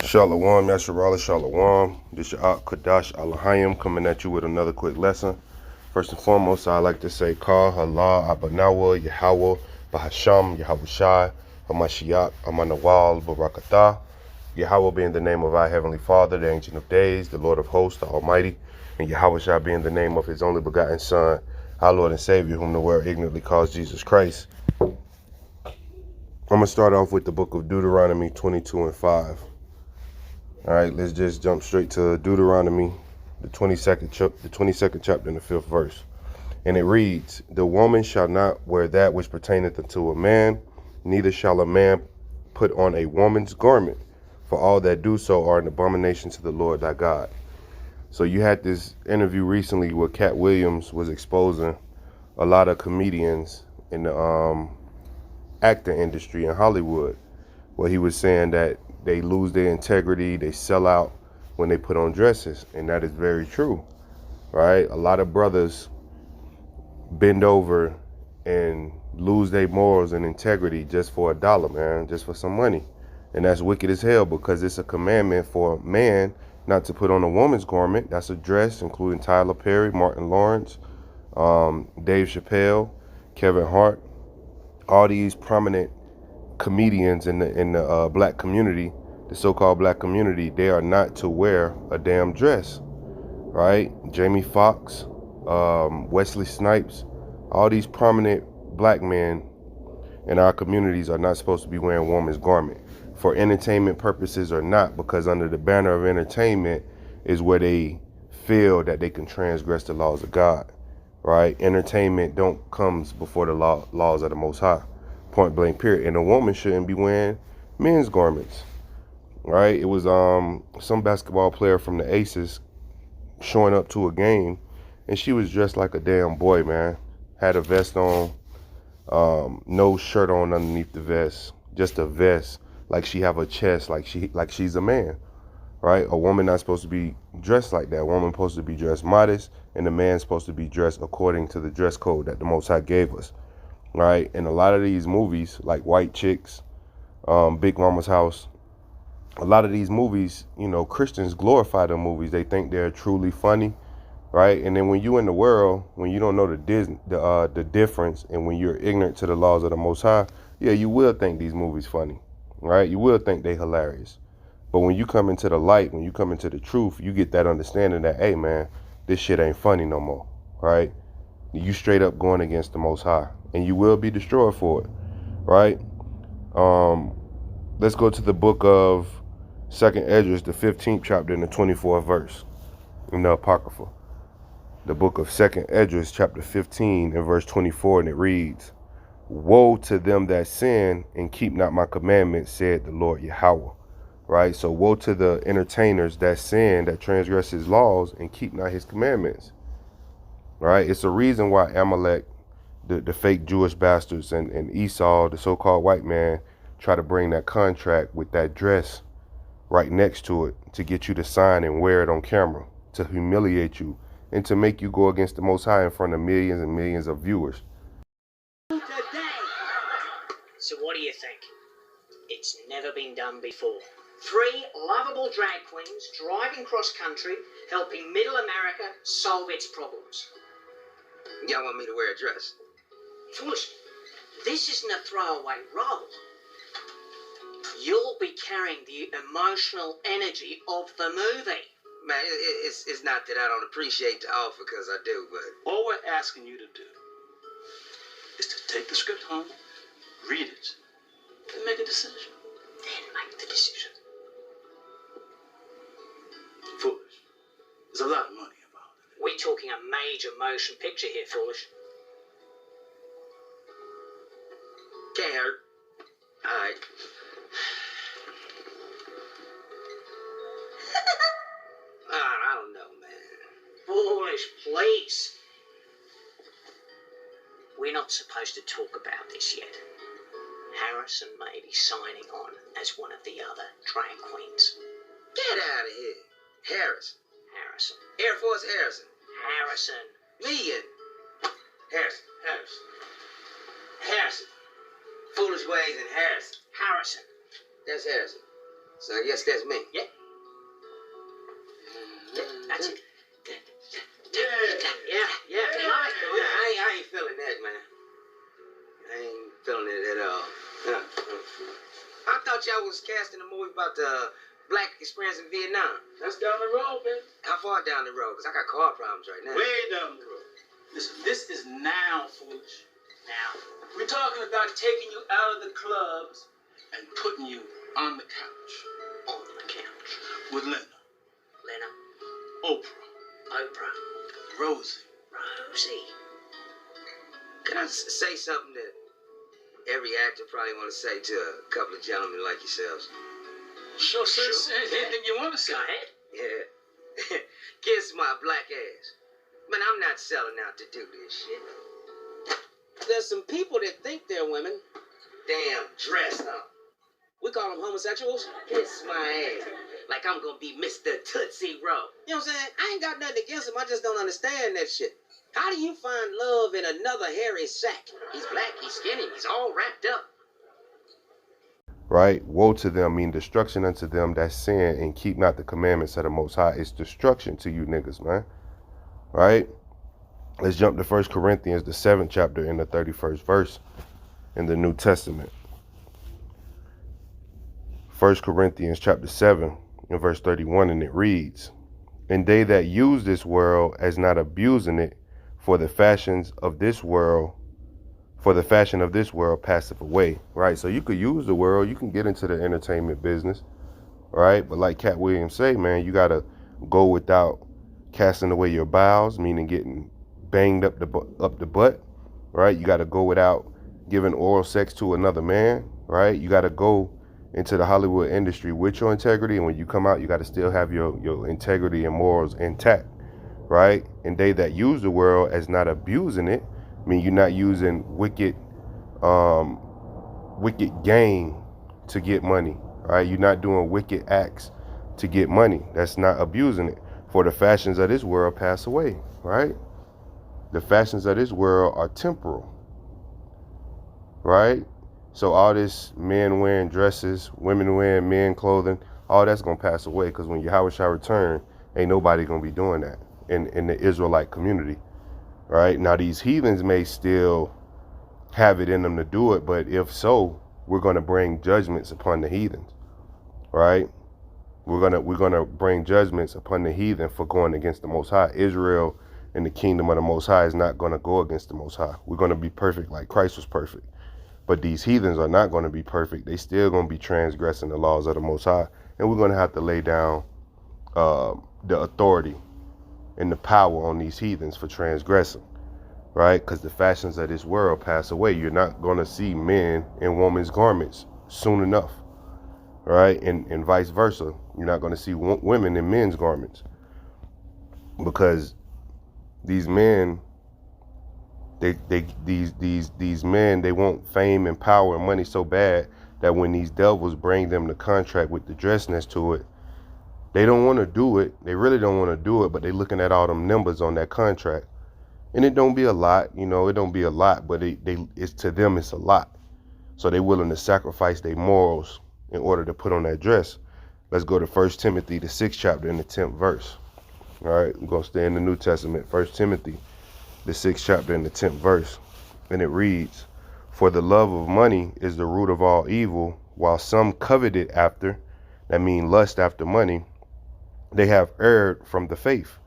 Shalom, Yasharala, Shalom. This your Ak Kadash Alahayim coming at you with another quick lesson. First and foremost, I like to say Ka, Allah, Abanawa, Yahweh, Bahasham, Yahushai, Hamashiach, Amanawal, Barakatah. Yahweh being the name of our Heavenly Father, the Ancient of Days, the Lord of Hosts, the Almighty, and Yahushai being the name of His only begotten Son, our Lord and Savior, whom the world ignorantly calls Jesus Christ. I'm going to start off with the book of Deuteronomy 22 and 5. All right, let's just jump straight to Deuteronomy, the 22nd chapter and the 5th verse. And it reads, "The woman shall not wear that which pertaineth unto a man, neither shall a man put on a woman's garment, for all that do so are an abomination to the Lord thy God." So you had this interview recently where Cat Williams was exposing a lot of comedians in the acting industry in Hollywood, where he was saying that they lose their integrity, they sell out when they put on dresses, and that is very true, right? A lot of brothers bend over and lose their morals and integrity just for $1, man, just for some money. And that's wicked as hell, because it's a commandment for a man not to put on a woman's garment. That's a dress, including Tyler Perry, Martin Lawrence, Dave Chappelle, Kevin Hart, all these prominent comedians in the black community, the so-called black community. They are not to wear a damn dress, right? Jamie Foxx, Wesley Snipes, all these prominent black men in our communities are not supposed to be wearing woman's garment for entertainment purposes or not, because under the banner of entertainment is where they feel that they can transgress the laws of God, right? Entertainment don't comes before the laws of the Most High. Point blank, period. And a woman shouldn't be wearing men's garments, right? It was some basketball player from the Aces showing up to a game, and she was dressed like a damn boy, man. Had a vest on, no shirt on underneath the vest, just a vest, like she have a chest, like she's a man, right? A woman not supposed to be dressed like that. A woman supposed to be dressed modest, and the man supposed to be dressed according to the dress code that the Most High gave us. Right, and a lot of these movies, like White Chicks, Big Mama's House, a lot of these movies, you know, Christians glorify the movies. They think they're truly funny, right? And then when you in the world, when you don't know the difference, and when you're ignorant to the laws of the Most High, yeah, you will think these movies funny, right? You will think they hilarious. But when you come into the light, when you come into the truth, you get that understanding that, hey, man, this shit ain't funny no more, right? You straight up going against the Most High, and you will be destroyed for it, right? Let's go to the book of 2nd Esdras, the 15th chapter and the 24th verse in the Apocrypha. The book of 2nd Esdras, chapter 15 and verse 24, and it reads, "Woe to them that sin and keep not my commandments, said the Lord Yahweh." Right? So woe to the entertainers that sin, that transgress his laws and keep not his commandments. Right? It's a reason why Amalek, the fake Jewish bastards, and Esau, the so-called white man, try to bring that contract with that dress right next to it to get you to sign and wear it on camera, to humiliate you and to make you go against the Most High in front of millions and millions of viewers. So what do you think? It's never been done before. 3 lovable drag queens driving cross country, helping middle America solve its problems. Y'all want me to wear a dress? Foolish. This isn't a throwaway role. You'll be carrying the emotional energy of the movie. Man, it's not that I don't appreciate the offer, because I do, but... All we're asking you to do is to take the script home, read it, and make a decision. Then make the decision. Foolish. There's a lot of money involved in it. We're talking a major motion picture here, Foolish. Can't hurt. All right. I don't know, man. Foolish, please. We're not supposed to talk about this yet. Harrison may be signing on as one of the other drag queens. Get out of here. Harrison. Air Force Harrison. Harrison. Me and Harrison. Foolish Ways and Harrison. Harrison. That's Harrison. So I guess that's me. Yeah. That's it. Yeah. I ain't feeling that, man. I ain't feeling it at all. I thought y'all was casting a movie about the black experience in Vietnam. That's down the road, baby. How far down the road? Because I got car problems right now. Way down the road. Listen, this is now, foolish. Now. We're talking about taking you out of the clubs and putting you on the couch. On the couch. With Lena, Lena. Oprah, Rosie. Can I say something that every actor probably want to say to a couple of gentlemen like yourselves? Sure. Anything you want to say. Go ahead. Yeah. Kiss my black ass. Man, I'm not selling out to do this shit. There's some people that think they're women. Damn dressed up. We call them homosexuals. Kiss my ass. Like I'm gonna be Mr. Tootsie Roll. You know what I'm saying? I ain't got nothing against him. I just don't understand that shit. How do you find love in another hairy sack? He's black, he's skinny, he's all wrapped up. Right? Woe to them, mean destruction unto them that sin and keep not the commandments of the Most High. It's destruction to you niggas, man. Right? Let's jump to 1 Corinthians, the 7th chapter and the 31st verse in the New Testament. 1 Corinthians chapter 7 and verse 31, and it reads, "And they that use this world as not abusing it, for the fashion of this world passeth away." Right? So you could use the world, you can get into the entertainment business, right? But like Cat Williams say, man, you gotta go without casting away your bowels, meaning getting banged up the butt, right? You gotta go without giving oral sex to another man, right? You gotta go into the Hollywood industry with your integrity, and when you come out, you got to still have your integrity and morals intact, right? And they that use the world as not abusing it, I mean, you're not using wicked gain to get money, right? You're not doing wicked acts to get money. That's not abusing it. For the fashions of this world pass away, right? The fashions of this world are temporal, right? So all this men wearing dresses, women wearing men clothing, all that's going to pass away, because when H.O.I return, ain't nobody going to be doing that in the Israelite community, right? Now, these heathens may still have it in them to do it, but if so, we're going to bring judgments upon the heathens, right? We're gonna bring judgments upon the heathen for going against the Most High. Israel and the kingdom of the Most High is not going to go against the Most High. We're going to be perfect like Christ was perfect. But these heathens are not going to be perfect. They still going to be transgressing the laws of the Most High. And we're going to have to lay down the authority and the power on these heathens for transgressing, right? Because the fashions of this world pass away. You're not going to see men in women's garments soon enough, right? And vice versa. You're not going to see women in men's garments, because these men, these men, they want fame and power and money so bad that when these devils bring them the contract with the dress next to it, they don't want to do it. They really don't want to do it, but they looking at all them numbers on that contract, and it don't be a lot, it don't be a lot, but it's to them it's a lot. So they willing to sacrifice their morals in order to put on that dress. Let's go to 1 Timothy, the 6th chapter and the 10th verse. All right, I'm gonna stay in the New Testament. 1 Timothy, the 6th chapter and the 10th verse, and it reads, "For the love of money is the root of all evil, while some covet it after," that means lust after money, "they have erred from the faith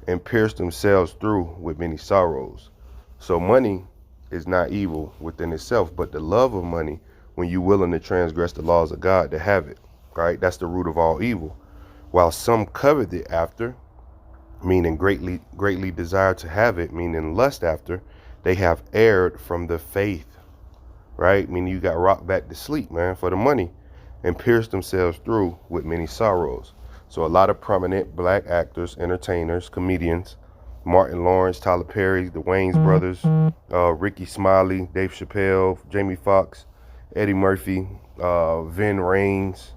and pierced themselves through with many sorrows." So money is not evil within itself, but the love of money, when you're willing to transgress the laws of God to have it, right? That's the root of all evil. While some covet it after, meaning greatly desire to have it, meaning lust after, they have erred from the faith, right? Meaning you got rocked back to sleep, man, for the money, and pierced themselves through with many sorrows. So a lot of prominent black actors, entertainers, comedians, Martin Lawrence, Tyler Perry, the Wayans brothers, Ricky Smiley, Dave Chappelle, Jamie Foxx, Eddie Murphy, Vin Raines,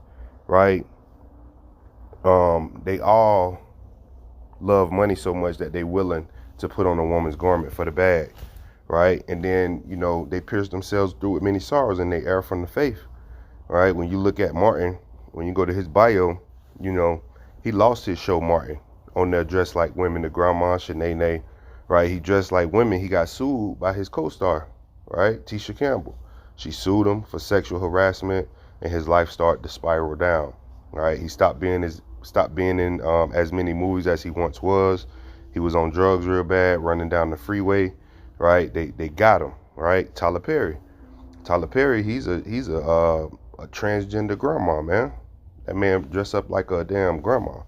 right? They all love money so much that they willing to put on a woman's garment for the bag, right? And then, they pierce themselves through with many sorrows and they err from the faith, right? When you look at Martin when you go to his bio, you know, he lost his show Martin on there Dressed Like Women, the grandma, Shanae, right? He dressed like women. He got sued by his co-star, right? Tisha Campbell. She sued him for sexual harassment, and his life started to spiral down, right? He stopped being in as many movies as he once was. He was on drugs real bad, running down the freeway, right? They got him, right? Tyler Perry, he's a transgender grandma, man. That man dressed up like a damn grandma.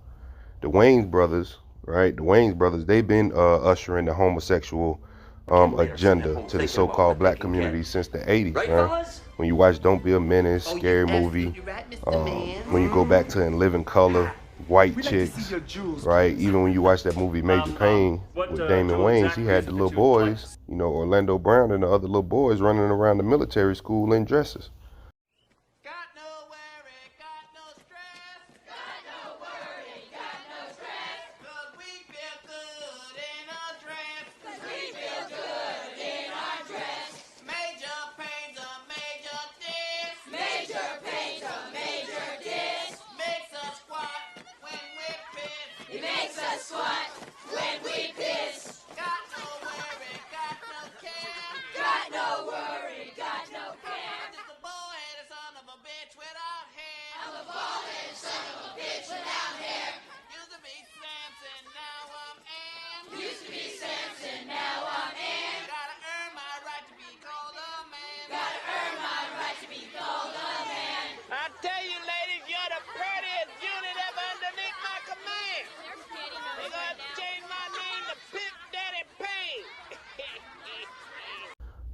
The Wayans brothers, right? The Wayans brothers, they've been ushering the homosexual agenda to the so-called black community since the 80s, man. When you watch Don't Be a Menace, Scary Movie, when you go back to In Living Color, White Chicks, right? Even when you watch that movie Major Payne with Damon Wayans, he had the little boys, you know, Orlando Brown and the other little boys running around the military school in dresses.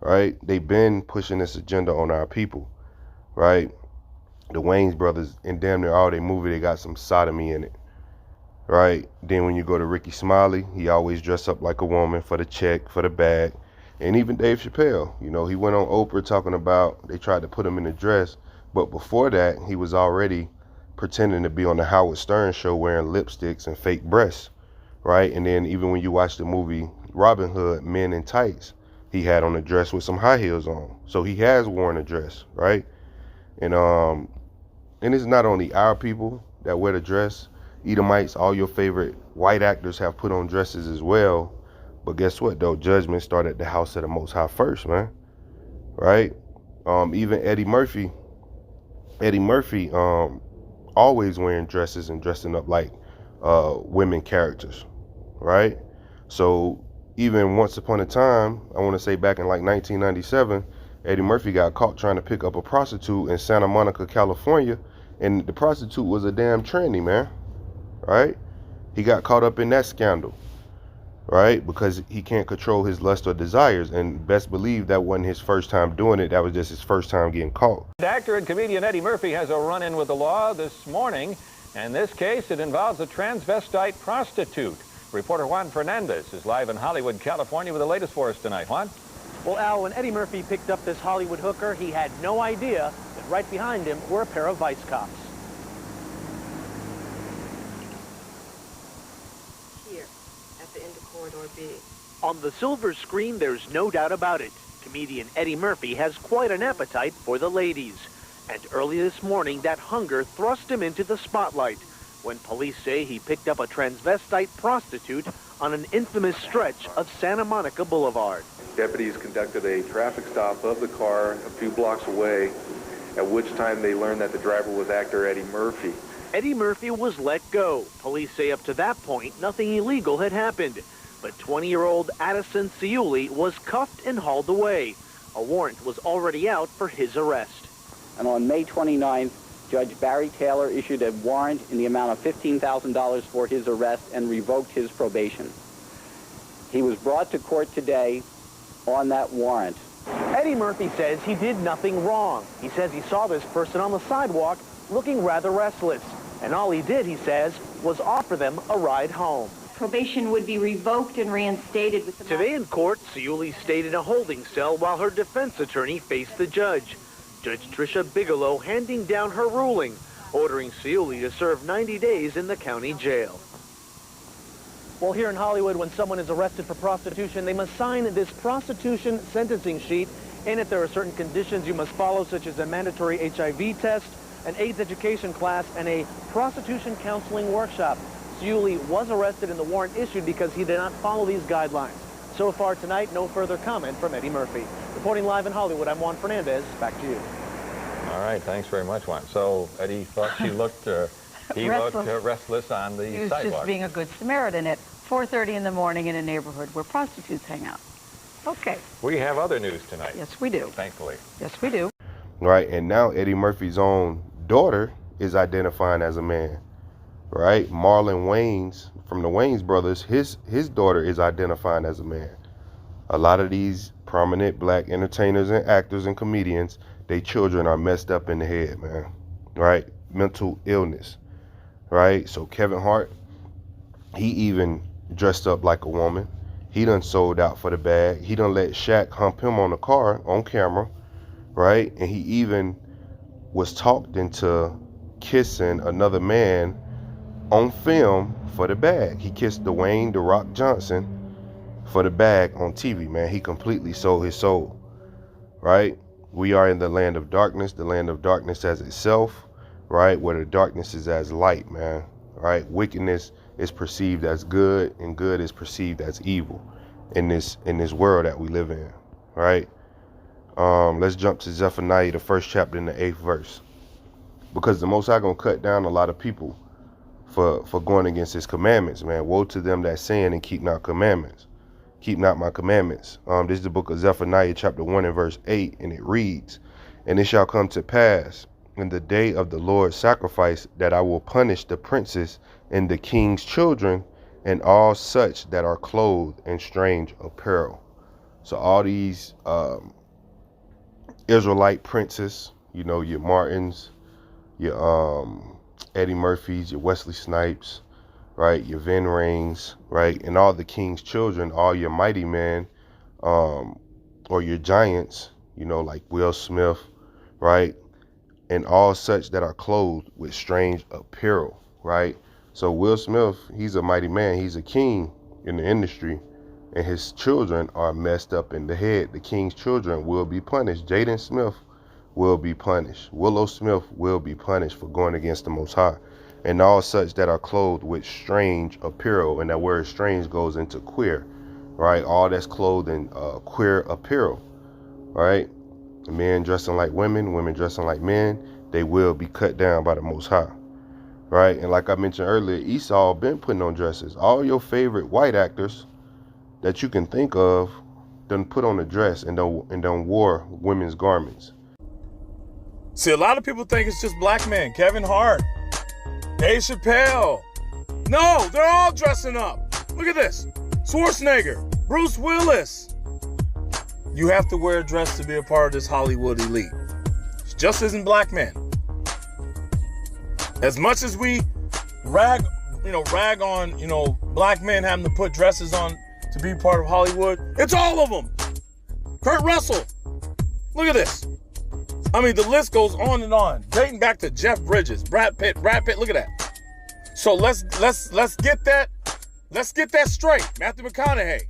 Right? They've been pushing this agenda on our people, right? The Wayans brothers, in damn near all their movie, they got some sodomy in it, right? Then when you go to Ricky Smiley, he always dressed up like a woman for the check, for the bag. And even Dave Chappelle, you know, he went on Oprah talking about they tried to put him in a dress, but before that, he was already pretending to be on the Howard Stern show wearing lipsticks and fake breasts, right? And then even when you watch the movie Robin Hood, Men in Tights, he had on a dress with some high heels on. So he has worn a dress, right? And it's not only our people that wear the dress. Edomites, all your favorite white actors have put on dresses as well. But guess what, though? Judgment started at the house of the Most High first, man. Right? Even Eddie Murphy, always wearing dresses and dressing up like women characters, right? So even once upon a time, I want to say back in like 1997, Eddie Murphy got caught trying to pick up a prostitute in Santa Monica, California, and the prostitute was a damn tranny, man, right? He got caught up in that scandal, right? Because he can't control his lust or desires, and best believe that wasn't his first time doing it. That was just his first time getting caught. Actor and comedian Eddie Murphy has a run-in with the law this morning. In this case, it involves a transvestite prostitute. Reporter Juan Fernandez is live in Hollywood, California with the latest for us tonight. Juan? Well, Al, when Eddie Murphy picked up this Hollywood hooker, he had no idea that right behind him were a pair of vice cops. Here, at the end of Corridor B. On the silver screen, there's no doubt about it. Comedian Eddie Murphy has quite an appetite for the ladies. And early this morning, that hunger thrust him into the spotlight when police say he picked up a transvestite prostitute on an infamous stretch of Santa Monica Boulevard. Deputies conducted a traffic stop of the car a few blocks away, at which time they learned that the driver was actor Eddie Murphy. Eddie Murphy was let go. Police say up to that point, nothing illegal had happened. But 20-year-old Addison Ciuli was cuffed and hauled away. A warrant was already out for his arrest. And on May 29th, Judge Barry Taylor issued a warrant in the amount of $15,000 for his arrest and revoked his probation. He was brought to court today on that warrant. Eddie Murphy says he did nothing wrong. He says he saw this person on the sidewalk looking rather restless. And all he did, he says, was offer them a ride home. Probation would be revoked and reinstated with the... Today in court, Ciuli stayed in a holding cell while her defense attorney faced the judge. Judge Tricia Bigelow handing down her ruling, ordering Ciuli to serve 90 days in the county jail. Well, here in Hollywood, when someone is arrested for prostitution, they must sign this prostitution sentencing sheet. In it, there are certain conditions you must follow, such as a mandatory HIV test, an AIDS education class, and a prostitution counseling workshop. Ciuli was arrested and the warrant issued because he did not follow these guidelines. So far tonight, no further comment from Eddie Murphy. Reporting live in Hollywood, I'm Juan Fernandez. Back to you. All right, thanks very much, Juan. So Eddie thought she looked, he looked restless on the He was sidewalk. just being a good Samaritan at 4:30 in the morning in a neighborhood where prostitutes hang out. Okay. We have other news tonight. Yes, we do. Thankfully. Yes, we do. Right, and now Eddie Murphy's own daughter is identifying as a man. Right, Marlon Wayans from the Wayans brothers, his daughter is identifying as a man. A lot of these prominent black entertainers and actors and comedians, their children are messed up in the head, man. Right, mental illness. Right, so Kevin Hart, he even dressed up like a woman. He done sold out for the bag. He done let Shaq hump him on the car on camera. Right, and he even was talked into kissing another man on film for the bag. He kissed Dwayne "The Rock" Johnson for the bag on TV, man. He completely sold his soul, right? We are in the land of darkness as itself, right? Where the darkness is as light, man, right? Wickedness is perceived as good and good is perceived as evil in this world that we live in, right? Let's jump to Zephaniah, the 1st chapter in the 8th verse, because the Most High gonna cut down a lot of people for going against his commandments, man. Woe to them that sin and keep not commandments. Keep not my commandments. This is the book of Zephaniah chapter 1 and verse 8, and it reads, "And it shall come to pass in the day of the Lord's sacrifice that I will punish the princes and the king's children and all such that are clothed in strange apparel." So all these Israelite princes, you know, your Martins, your Eddie Murphys, your Wesley Snipes, right, your Vin Rings, right, and all the king's children, all your mighty men, or your giants, you know, like Will Smith, right, and all such that are clothed with strange apparel, right? So Will Smith, he's a mighty man, he's a king in the industry, and his children are messed up in the head. The king's children will be punished. Jaden Smith will be punished. Willow Smith will be punished for going against the Most High. And all such that are clothed with strange apparel. And that word strange goes into queer, right? All that's clothed in queer apparel, right? Men dressing like women, women dressing like men, they will be cut down by the Most High, right? And like I mentioned earlier, Esau been putting on dresses. All your favorite white actors that you can think of done put on a dress and done wore women's garments. See, a lot of people think it's just black men. Kevin Hart, Dave Chappelle. No, they're all dressing up. Look at this. Schwarzenegger, Bruce Willis. You have to wear a dress to be a part of this Hollywood elite. It just isn't black men. As much as we rag on, black men having to put dresses on to be part of Hollywood, it's all of them. Kurt Russell. Look at this. I mean, the list goes on and on, dating back to Jeff Bridges, Brad Pitt. Look at that. So let's get that straight. Matthew McConaughey.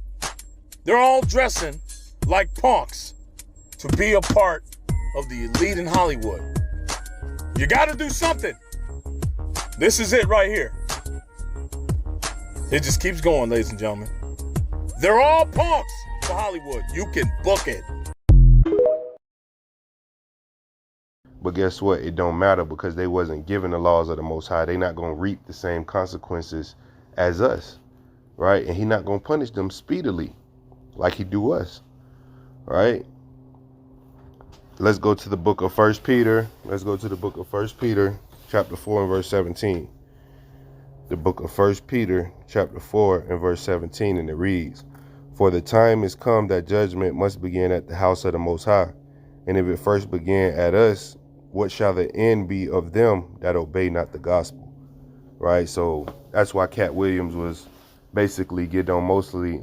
They're all dressing like punks to be a part of the elite in Hollywood. You got to do something. This is it right here. It just keeps going, ladies and gentlemen. They're all punks for Hollywood. You can book it. But guess what? It don't matter because they wasn't given the laws of the Most High. They not going to reap the same consequences as us, right? And he not going to punish them speedily like he do us, right? Let's go to the book of 1 Peter. Let's go to the book of 1 Peter, chapter 4 and verse 17. The book of 1 Peter, chapter 4 and verse 17, and it reads, "For the time is come that judgment must begin at the house of the Most High. And if it first began at us, what shall the end be of them that obey not the gospel?" Right? So that's why Cat Williams was basically getting on mostly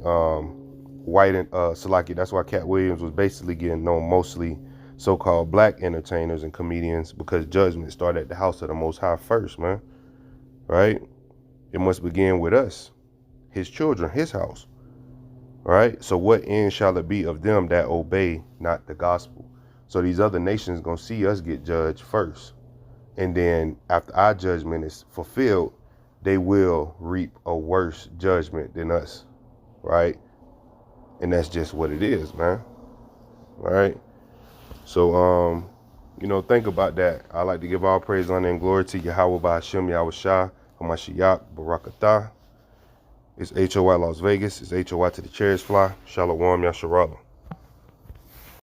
white and Salaki. That's why Cat Williams was basically getting on mostly so-called black entertainers and comedians, because judgment started at the house of the Most High first, man. Right? It must begin with us, his children, his house. Right? So what end shall it be of them that obey not the gospel? So these other nations gonna see us get judged first, And then after our judgment is fulfilled, they will reap a worse judgment than us, right? And that's just what it is, man. All right. So, you know, think about that. I like to give all praise, honor, and glory to Yahweh by Hashem, Yahweh Hamashiach, Barakatah. It's H.O.I. Las Vegas. It's H.O.I. to the Chariots Fly. Shalom, Yasharallah.